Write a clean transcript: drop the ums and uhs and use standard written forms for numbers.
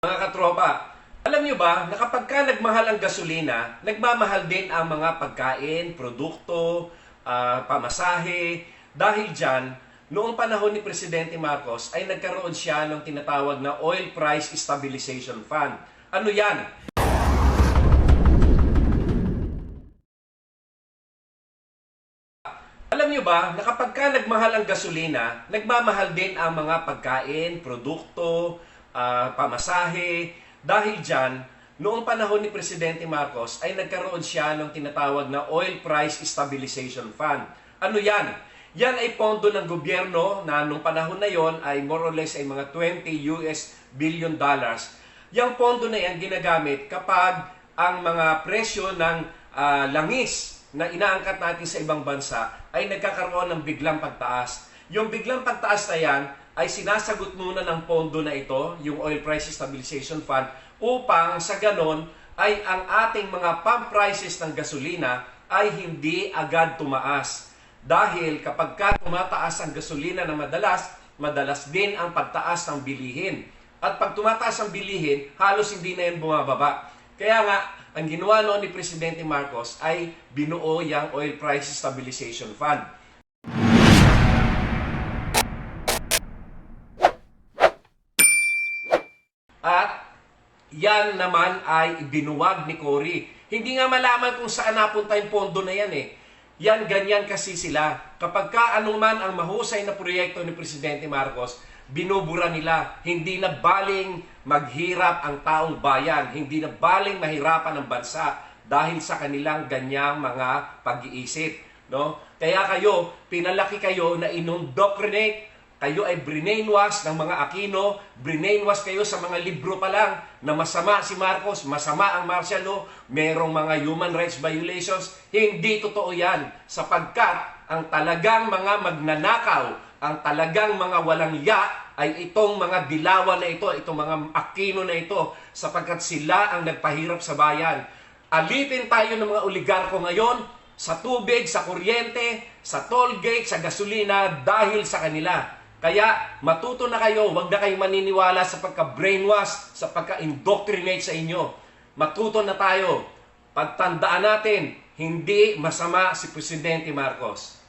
Mga katropa, alam nyo ba na kapag ka nagmahal ang gasolina, nagmamahal din ang mga pagkain, produkto, pamasahe. Dahil dyan, noong panahon ni Presidente Marcos ay nagkaroon siya ng tinatawag na Oil Price Stabilization Fund. Ano yan? Alam nyo ba na kapag ka nagmahal ang gasolina, nagmamahal din ang mga pagkain, produkto, pamasahe. Dahil dyan, noong panahon ni Presidente Marcos ay nagkaroon siya ng tinatawag na Oil Price Stabilization Fund. Ano yan? Yan ay pondo ng gobyerno na noong panahon na yon ay more or less ay mga 20 US billion dollars. Yang pondo na yan ginagamit kapag ang mga presyo ng langis na inaangkat natin sa ibang bansa ay nagkakaroon ng biglang pagtaas. Yung biglang pagtaas na yan ay sinasagot muna ng pondo na ito, yung Oil Price Stabilization Fund, upang sa ganon ay ang ating mga pump prices ng gasolina ay hindi agad tumaas. Dahil kapag ka tumataas ang gasolina na madalas din ang pagtaas ng bilihin. At pag tumataas ang bilihin, halos hindi na yan bumababa. Kaya nga, ang ginawa noon ni Presidente Marcos ay binuo yung Oil Price Stabilization Fund. At yan naman ay binuwag ni Cory. Hindi nga malaman kung saan napunta yung pondo na yan eh. Yan, ganyan kasi sila. Kapag ka anuman ang mahusay na proyekto ni Presidente Marcos, binubura nila. Hindi na baling maghirap ang taong bayan. Hindi na baling mahirapan ang bansa dahil sa kanilang ganyang mga pag-iisip. No? Kaya kayo, pinalaki kayo na inundoctrinate. Kayo ay brainwash ng mga Aquino, brainwash kayo sa mga libro pa lang na masama si Marcos, masama ang martial law, merong mga human rights violations. Hindi totoo yan sapagkat ang talagang mga magnanakaw, ang talagang mga walang ya ay itong mga dilawan na ito, itong mga Aquino na ito sapagkat sila ang nagpahirap sa bayan. Alipin tayo ng mga oligarko ngayon sa tubig, sa kuryente, sa toll gate, sa gasolina dahil sa kanila. Kaya matuto na kayo, huwag na kayong maniniwala sa pagka-brainwash, sa pagka-indoctrinate sa inyo. Matuto na tayo. Pagtandaan natin, hindi masama si Presidente Marcos.